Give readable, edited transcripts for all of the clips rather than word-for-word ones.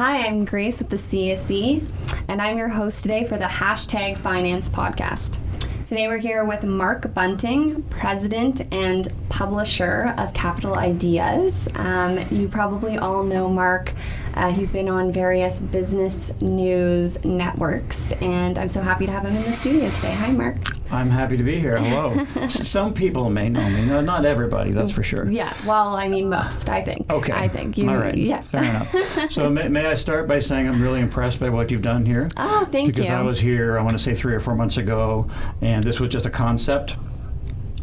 Hi, I'm Grace with the CSE, and I'm your host today for the #Finance podcast. Today we're here with Mark Bunting, president and publisher of Capital Ideas. You probably all know Mark. He's been on various business news networks, and I'm so happy to have him in the studio today. Hi, Mark. I'm happy to be here. Hello. Some people may know me. No, not everybody, that's for sure. Yeah, well, I mean most, I think. Okay. I think. You, all right. Yeah. Fair enough. So may I start by saying I'm really impressed by what you've done here? Oh, thank you. Because I was here, I want to say 3 or 4 months ago, and this was just a concept.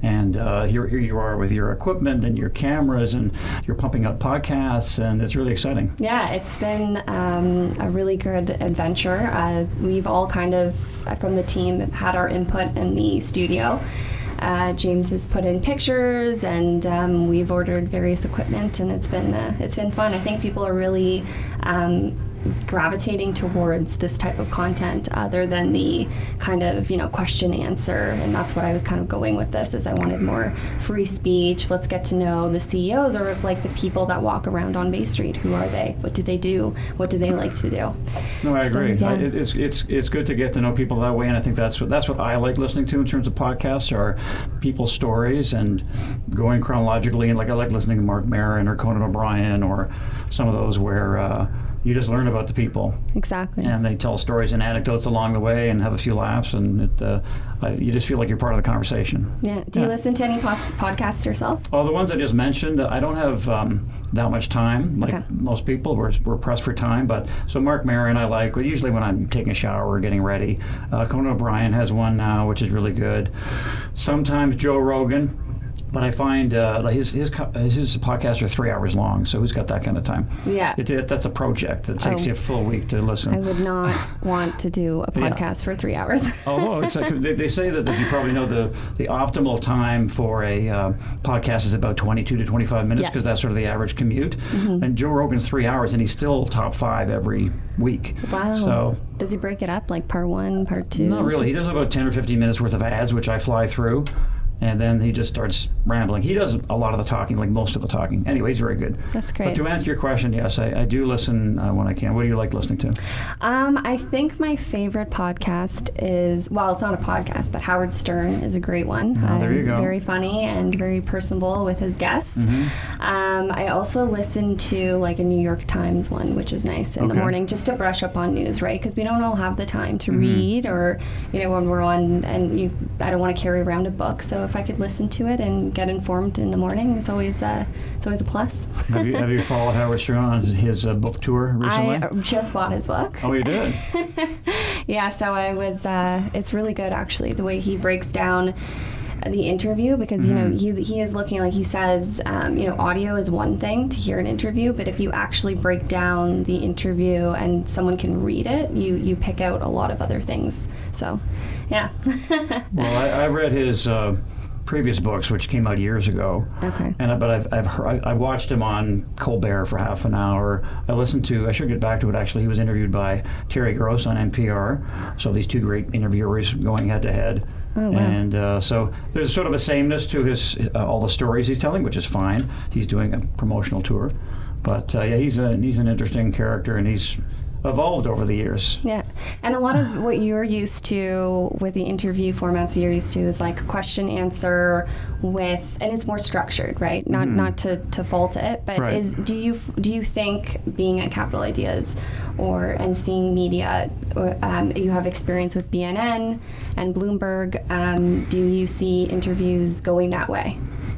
And here you are with your equipment and your cameras, and you're pumping out podcasts, and it's really exciting. Yeah, it's been a really good adventure. We've all kind of, from the team, had our input in the studio. James has put in pictures, and we've ordered various equipment, and it's been fun. I think people are really gravitating towards this type of content other than the kind of, question answer, and that's what I was kind of going with this, is I wanted more free speech. Let's get to know the CEOs, or like the people that walk around on Bay Street. Who are they? What do they do? What do they like to do? No, I agree. So, yeah. It's good to get to know people that way, and I think that's what I like listening to in terms of podcasts, are people's stories and going chronologically. And I like listening to Mark Maron or Conan O'Brien, or some of those where you just learn about the people. Exactly. And they tell stories and anecdotes along the way and have a few laughs, and you just feel like you're part of the conversation. Yeah. Do you listen to any podcasts yourself? Oh, the ones I just mentioned, I don't have that much time, like most people. We're pressed for time. But so Mark Maron I like, usually when I'm taking a shower or getting ready. Conan O'Brien has one now, which is really good. Sometimes Joe Rogan. But I find his podcasts are 3 hours long, so who's got that kind of time? Yeah. That's a project that takes you a full week to listen. I would not want to do a podcast for 3 hours. Although they say that you probably know the optimal time for a podcast is about 22 to 25 minutes, because that's sort of the average commute. Mm-hmm. And Joe Rogan's 3 hours, and he's still top 5 every week. Wow. So does he break it up, like part 1, part 2? Not really. He does about 10 or 15 minutes worth of ads, which I fly through. And then he just starts rambling. He does a lot of the talking, like most of the talking. Anyway, he's very good. That's great. But to answer your question, yes, I do listen when I can. What do you like listening to? I think my favorite podcast is, well, it's not a podcast, but Howard Stern is a great one. Oh, there you go. Very funny and very personable with his guests. Mm-hmm. I also listen to like a New York Times one, which is nice in the morning, just to brush up on news, right? Because we don't all have the time to read, or when we're on, and I don't want to carry around a book. So if I could listen to it and get informed in the morning, it's always a plus. Have you followed Howard Stern on his book tour recently? I just bought his book. Oh, you did? Yeah, so I was. It's really good, actually, the way he breaks down the interview, because he is looking, like he says, audio is one thing to hear an interview, but if you actually break down the interview and someone can read it, you pick out a lot of other things. So, yeah. Well, I read his previous books, which came out years ago. Okay. But I've watched him on Colbert for half an hour. I should get back to it, actually. He was interviewed by Terry Gross on NPR. So these two great interviewers going head to head. Oh, wow. And so there's sort of a sameness to his all the stories he's telling, which is fine. He's doing a promotional tour. But he's an interesting character, and he's evolved over the years. Yeah, and a lot of what you're used to with the interview formats you're used to is like question answer and it's more structured, right? Not to fault it, but right. Do you think being at Capital Ideas and seeing media, you have experience with BNN and Bloomberg, do you see interviews going that way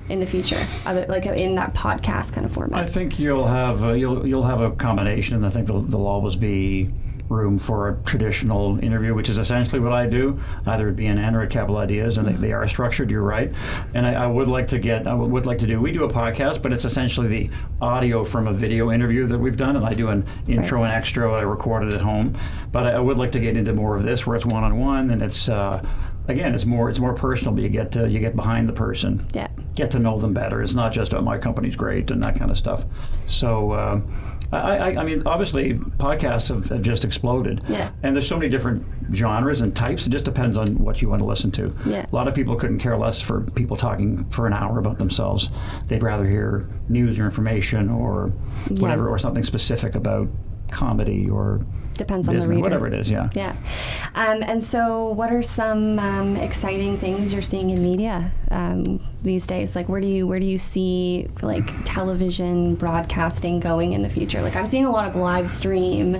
in the future, like in that podcast kind of format? I think you'll have a combination, and I think there'll always be room for a traditional interview, which is essentially what I do, either at BNN or at Capital Ideas, and they are structured. You're right, and I would like to do. We do a podcast, but it's essentially the audio from a video interview that we've done, and I do an intro and extra. I record it at home, but I would like to get into more of this, where it's one-on-one, and it's. Again, it's more personal, but you get behind the person, get to know them better. It's not just my company's great and that kind of stuff. So, I mean, obviously, podcasts have just exploded, and there's so many different genres and types. It just depends on what you want to listen to. A lot of people couldn't care less for people talking for an hour about themselves. They'd rather hear news or information or whatever, or something specific about comedy or depends business, on the reader. whatever it is, yeah. Yeah. And so what are some exciting things you're seeing in media these days? Like, where do you see, like, television broadcasting going in the future? Like, I'm seeing a lot of live stream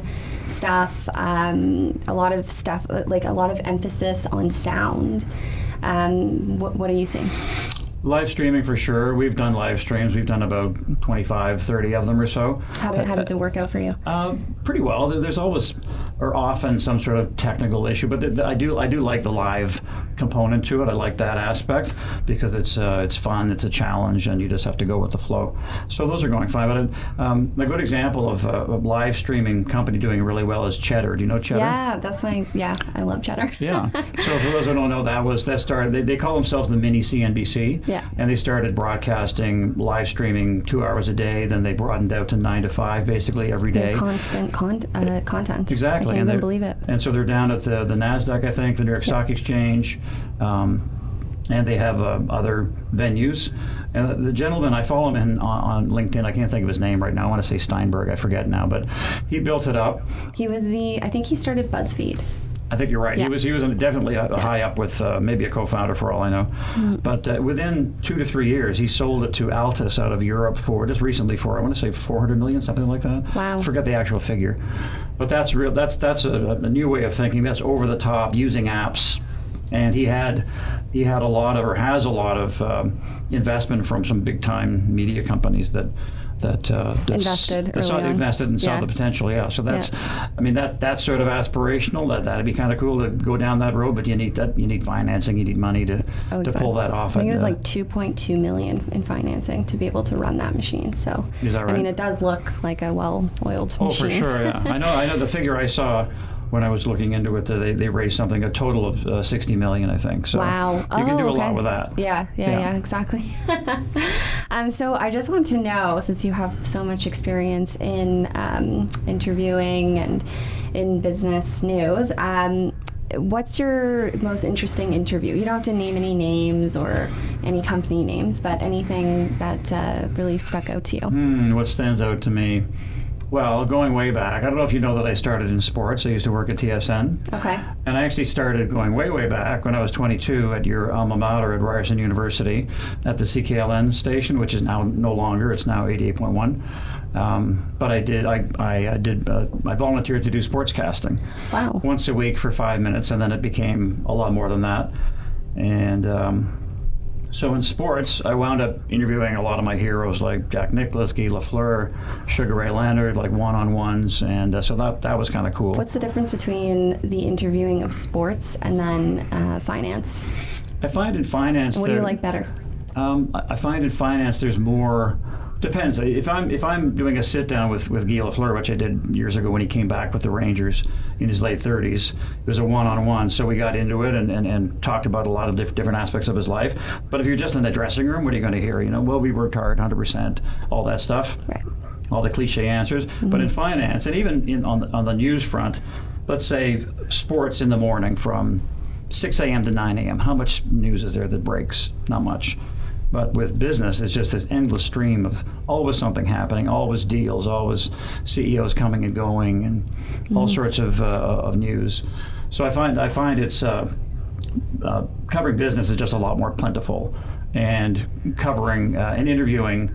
stuff, a lot of stuff, like a lot of emphasis on sound. What are you seeing? Live streaming for sure. We've done live streams. We've done about 25, 30 of them or so. How did it work out for you? Pretty well. There's always or often some sort of technical issue, but I do like the live component to it. I like that aspect because it's fun, it's a challenge, and you just have to go with the flow. So those are going fine. But a good example of a live streaming company doing really well is Cheddar. Do you know Cheddar? Yeah, I love Cheddar. Yeah. So for those who don't know, that started. They call themselves the mini CNBC. Yeah. And they started broadcasting, live streaming 2 hours a day. Then they broadened out to 9 to 5, basically every day. Constant content. Exactly. I can't even believe it. And so they're down at the NASDAQ, I think, the New York Stock Exchange. And they have other venues. And the gentleman, I follow him on LinkedIn. I can't think of his name right now. I want to say Steinberg. I forget now. But he built it up. He was I think he started BuzzFeed. I think you're right. Yeah. He was definitely high up with maybe a co-founder for all I know. Mm-hmm. But within 2 to 3 years, he sold it to Altus out of Europe for just recently for I want to say 400 million, something like that. Wow. I forget the actual figure. But that's real. That's a new way of thinking. That's over the top using apps. And he had a lot of, or has a lot of investment from some big time media companies that invested and saw the potential. Yeah, so that's I mean that's sort of aspirational. That'd be kind of cool to go down that road, but you need financing, you need money to pull that off. I think it was like 2.2 million in financing to be able to run that machine. So is that right? I mean, it does look like a well-oiled machine. Oh, for sure. Yeah, I know the figure I saw when I was looking into it, they raised a total of 60 million, I think. So wow. You can do a lot with that. Yeah, exactly. So I just want to know, since you have so much experience in interviewing and in business news, what's your most interesting interview? You don't have to name any names or any company names, but anything that really stuck out to you. What stands out to me? Well, going way back, I don't know if you know that I started in sports. I used to work at TSN. Okay. And I actually started going way back when I was 22 at your alma mater at Ryerson University at the CKLN station, which is now no longer. It's now 88.1. But I volunteered to do sportscasting. Wow. Once a week for 5 minutes, and then it became a lot more than that. And so in sports, I wound up interviewing a lot of my heroes like Jack Nicklaus, Guy Lafleur, Sugar Ray Leonard, like one-on-ones, and so that was kind of cool. What's the difference between the interviewing of sports and then finance? I find in finance... What do you like better? I find in finance there's more... Depends. If I'm doing a sit down with Guy Lafleur, which I did years ago when he came back with the Rangers in his late 30s, it was a one-on-one. So we got into it and talked about a lot of different aspects of his life. But if you're just in the dressing room, what are you going to hear? Well, we worked hard, 100%, all that stuff, right? All the cliche answers. Mm-hmm. But in finance, and even on the news front, let's say sports in the morning from 6 a.m. to 9 a.m. How much news is there that breaks? Not much. But with business, it's just this endless stream of always something happening, always deals, always CEOs coming and going, and all sorts of news. So I find it's covering business is just a lot more plentiful, and covering and interviewing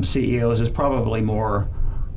CEOs is probably more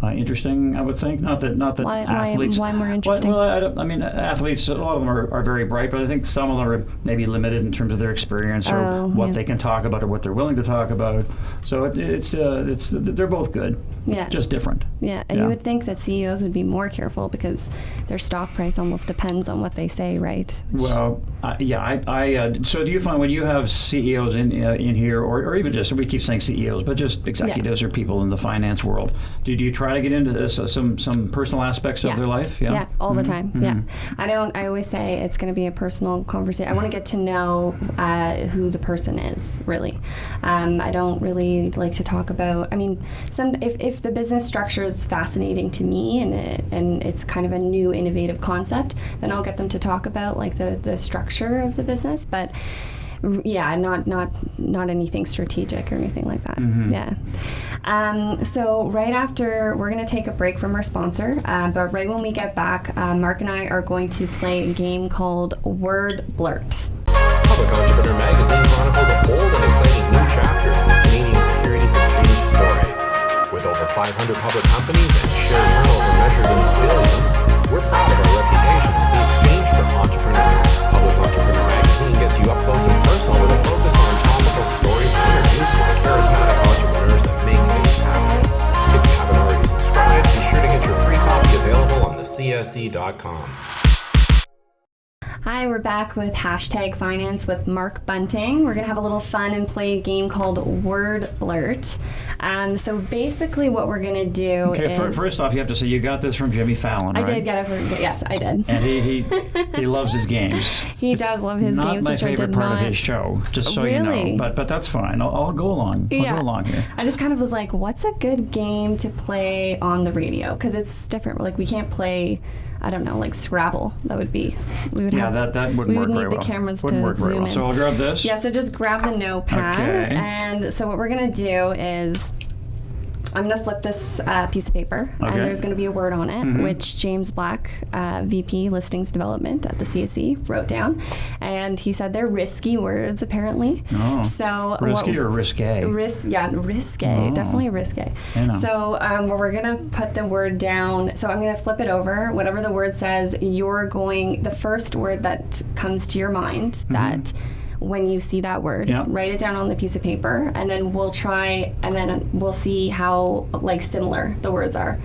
interesting, I would think. Not that athletes. Why more interesting? Well, I mean, athletes, a lot of them are very bright, but I think some of them are maybe limited in terms of their experience or what they can talk about or what they're willing to talk about. So it's they're both good. Yeah. Just different. Yeah, and you would think that CEOs would be more careful because their stock price almost depends on what they say, right? Well, so do you find when you have CEOs in here, or even just, we keep saying CEOs, but just executives or people in the finance world, do you try to get into this, some personal aspects of their life? Yeah, all the time. Mm-hmm. Yeah, I always say it's going to be a personal conversation. I want to get to know who the person is, really. I don't really like to talk about, I mean, if the business structure is fascinating to me and it's kind of a new innovative concept, then I'll get them to talk about like the structure of the business. But Yeah, not anything strategic or anything like that. Yeah. So right after, we're going to take a break from our sponsor, but right when we get back, Mark and I are going to play a game called Word Blurt. Public Entrepreneur Magazine chronicles a bold and exciting new chapter in the Canadian securities exchange story. With over 500 public companies and share turnover measured in billions, we're proud of our reputation as the exchange for entrepreneurs. Public Entrepreneur Magazine gets you up close and personal with a focus on topical stories and interviews with charismatic entrepreneurs that make things happen. If you haven't already subscribed, be sure to get your free copy available on thecse.com. Hi, we're back with Hashtag Finance with Mark Bunting. We're going to have a little fun and play a game called Word Blurt. So basically what we're going to do is... First off, you have to say you got this from Jimmy Fallon, right? I did get it from... Yes, I did. And he loves his games. He does love his games, which I did not... Not my favorite part of his show, just so you know. But that's fine. I'll go along. I'll go along here. I just kind of was like, what's a good game to play on the radio? Because it's different. Like, we can't play... I don't know, like Scrabble. That would be... We would have, that wouldn't work very well. We would need the cameras to zoom in. So I'll grab this. Yeah, so just grab the notepad. Okay. And so what we're going to do is... I'm going to flip this piece of paper, and there's going to be a word on it, which James Black, VP Listings Development at the CSE, wrote down. And he said they're risky words, apparently. Oh. So risky or risque? Risque. Oh. Definitely risque. So we're going to put the word down. So I'm going to flip it over. Whatever the word says, the first word that comes to your mind that... When you see that word, write it down on the piece of paper, and then we'll see how similar the words are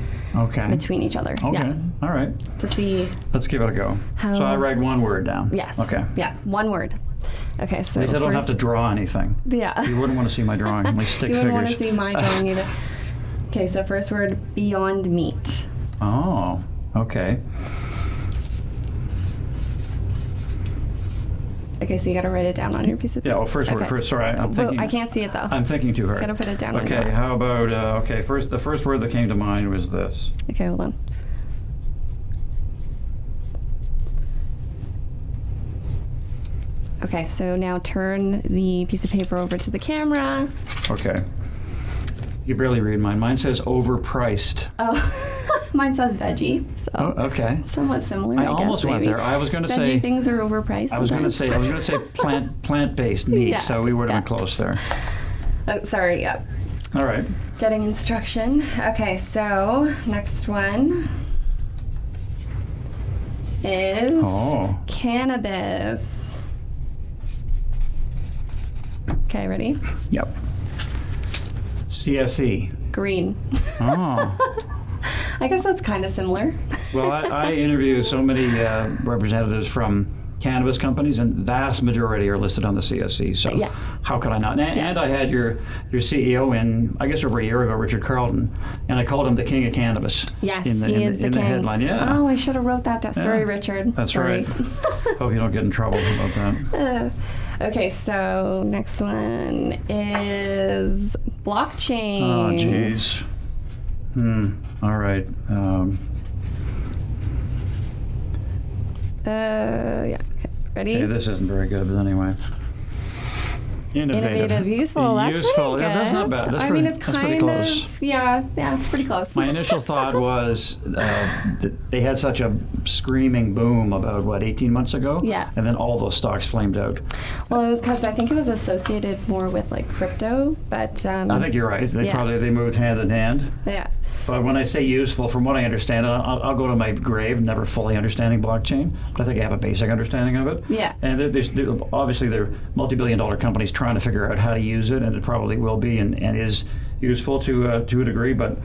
between each other. Okay. Yeah. All right. To see. Let's give it a go. So I write one word down. Yes. Okay. Yeah, one word. Okay, so at least I don't have to draw anything. Yeah. You wouldn't want to see my drawing. My stick figures. You wouldn't want to see my drawing either. Okay, so first word, Beyond Meat. Oh, okay. Okay, so you got to write it down on your piece of paper. Yeah, well, first word first. Sorry, I'm thinking. I can't see it, though. I'm thinking too hard. Got to put it down on Okay, how about, the first word that came to mind was this. Okay, hold on. Okay, so now turn the piece of paper over to the camera. Okay. You can barely read mine. Mine says overpriced. Oh. Mine says veggie, so okay, somewhat similar. I almost went there. I was going to say veggie things are overpriced. I was going to say plant-based meat. So we would have been close there. Oh, sorry. Yeah. All right. Getting instruction. Okay, so next one is cannabis. Okay, ready? Yep. CSE. Green. Oh. I guess that's kind of similar. Well, I interview so many representatives from cannabis companies, and vast majority are listed on the CSE. So how could I not? And I had your CEO in, I guess, over a year ago, Richard Carlton, and I called him the king of cannabis. Yes, he is the king. Headline. Yeah. Oh, I should have wrote that down. Sorry, Richard. That's right. Hope you don't get in trouble about that. Okay, so next one is blockchain. Oh, jeez. All right. Yeah. Ready? Okay, this isn't very good, but anyway. Innovative, useful. That's useful. Pretty good. Yeah, that's not bad. That's it's kind close. of it's pretty close. My initial thought was that they had such a screaming boom about 18 months ago. Yeah. And then all those stocks flamed out. Well, it was because I think it was associated more with crypto, but I think you're right. They moved hand in hand. Yeah. But when I say useful, from what I understand, I'll go to my grave never fully understanding blockchain, but I think I have a basic understanding of it. Yeah. And obviously they're multi-billion-dollar companies trying to figure out how to use it, and it probably will be and is useful to a degree. But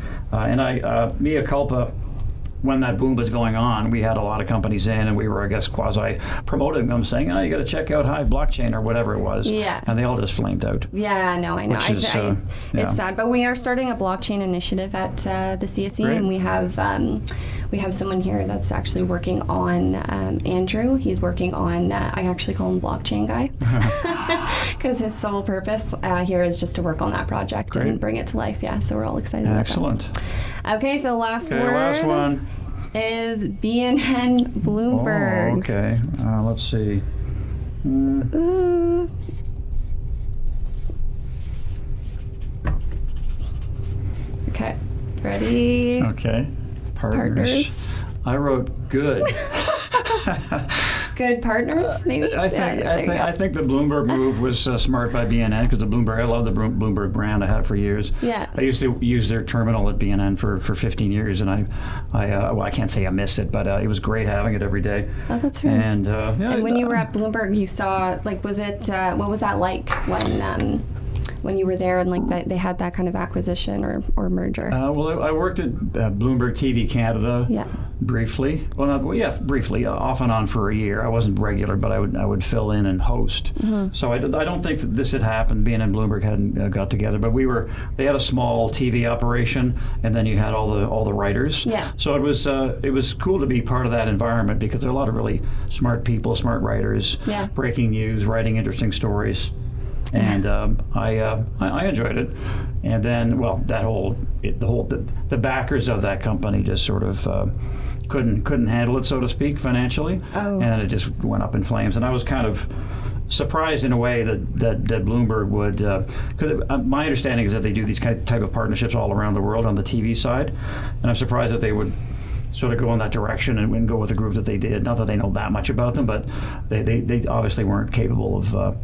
mea culpa. When that boom was going on, we had a lot of companies in, and we were, I guess, quasi-promoting them, saying, you got to check out Hive Blockchain or whatever it was. Yeah. And they all just flamed out. Yeah, no, I know. It's sad, but we are starting a blockchain initiative at the CSE, Great. And we have someone here that's actually working on Andrew. He's working on, I actually call him Blockchain Guy, because his sole purpose here is just to work on that project and bring it to life. Yeah, so we're all excited about that. Excellent. Okay, so last word. Last one is BNN Bloomberg. Oh, okay. Let's see. Okay. Ready? Okay. Partners. I wrote good. Good partners, maybe? I think the Bloomberg move was smart by BNN, because I love the Bloomberg brand. I had it for years. Yeah. I used to use their terminal at BNN for 15 years, and I can't say I miss it, but it was great having it every day. Oh, that's right. And, and when you were at Bloomberg, you saw, like, was it, what was that like when you were there and like they had that kind of acquisition or merger? Well, I worked at Bloomberg TV Canada briefly. Briefly, off and on for a year. I wasn't regular, but I would fill in and host. Mm-hmm. So I don't think that this had happened. Being in Bloomberg hadn't got together, but they had a small TV operation, and then you had all the writers. Yeah. So it was cool to be part of that environment, because there are a lot of really smart people, smart writers, breaking news, writing interesting stories. And I enjoyed it, and then the backers of that company just sort of couldn't handle it, so to speak, financially, and it just went up in flames. And I was kind of surprised in a way that Bloomberg would, because my understanding is that they do these type of partnerships all around the world on the TV side, and I'm surprised that they would sort of go in that direction and go with the group that they did. Not that I know that much about them, but they obviously weren't capable of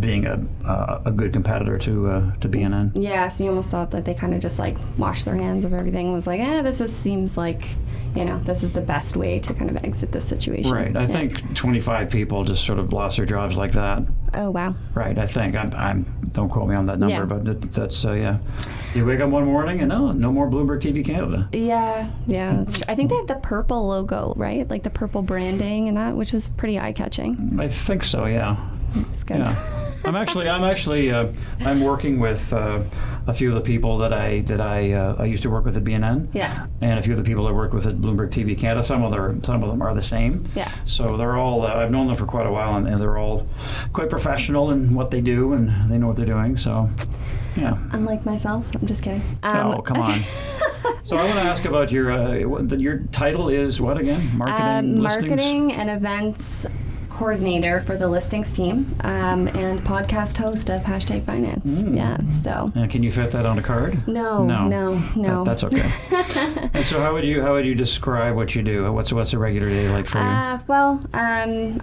being a good competitor to BNN. Yeah, so you almost thought that they kind of just like washed their hands of everything and was like, seems like, this is the best way to kind of exit this situation. Right. I think 25 people just sort of lost their jobs like that. Oh, wow. Right. I think. Don't quote me on that number, but that's, You wake up one morning and no more Bloomberg TV Canada. Yeah. That's true. I think they had the purple logo, right? Like the purple branding and that, which was pretty eye-catching. I think so, yeah. It's good. Yeah. I'm working with a few of the people that I used to work with at BNN. Yeah. And a few of the people I work with at Bloomberg TV Canada. Some of them are the same. Yeah. So they're all I've known them for quite a while, and they're all quite professional in what they do, and they know what they're doing. So, yeah. Unlike myself, I'm just kidding. Oh, come on. So I want to ask about your title is what again? Marketing and events coordinator for the listings team, and podcast host of #Finance. Yeah. So. And can you fit that on a card? No. That's okay. And so how would you describe what you do? What's a regular day like for you?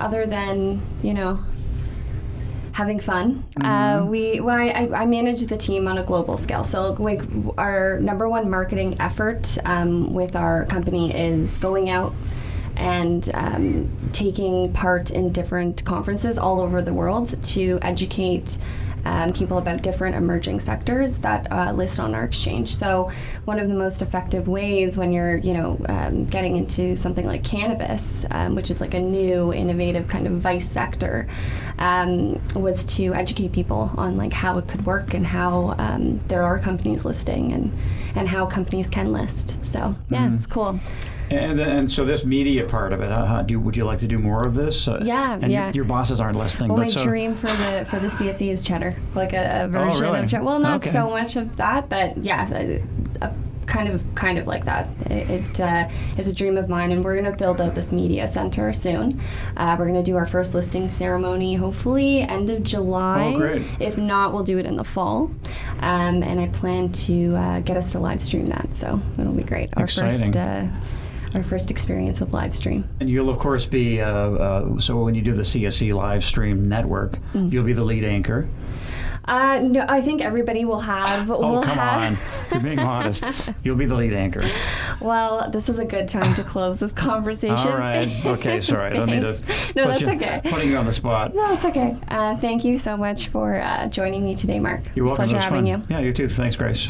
Other than having fun, Mm-hmm. I manage the team on a global scale. So like our number one marketing effort with our company is going out and taking part in different conferences all over the world to educate people about different emerging sectors that list on our exchange. So one of the most effective ways when you're, getting into something like cannabis, which is like a new, innovative kind of vice sector, was to educate people on like how it could work and how there are companies listing and how companies can list. So It's cool. And so this media part of it, would you like to do more of this? Your bosses aren't listening. Well, my dream for the CSE is Cheddar, like a version of Cheddar. Well, not so much of that, but kind of like that. It is a dream of mine, and we're going to build out this media center soon. We're going to do our first listing ceremony, hopefully end of July. Oh, great. If not, we'll do it in the fall. And I plan to get us to live stream that, so it'll be great. Our first experience with live stream. And you'll of course be so when you do the CSE live stream network, you'll be the lead anchor. No, I think everybody will have. Come on. You're being honest. You'll be the lead anchor. Well, this is a good time to close this conversation. All right. Okay, sorry. I don't need to putting you on the spot. No, it's okay. Thank you so much for joining me today, Mark. You're welcome. It's a pleasure having you. Yeah, you too. Thanks, Grace.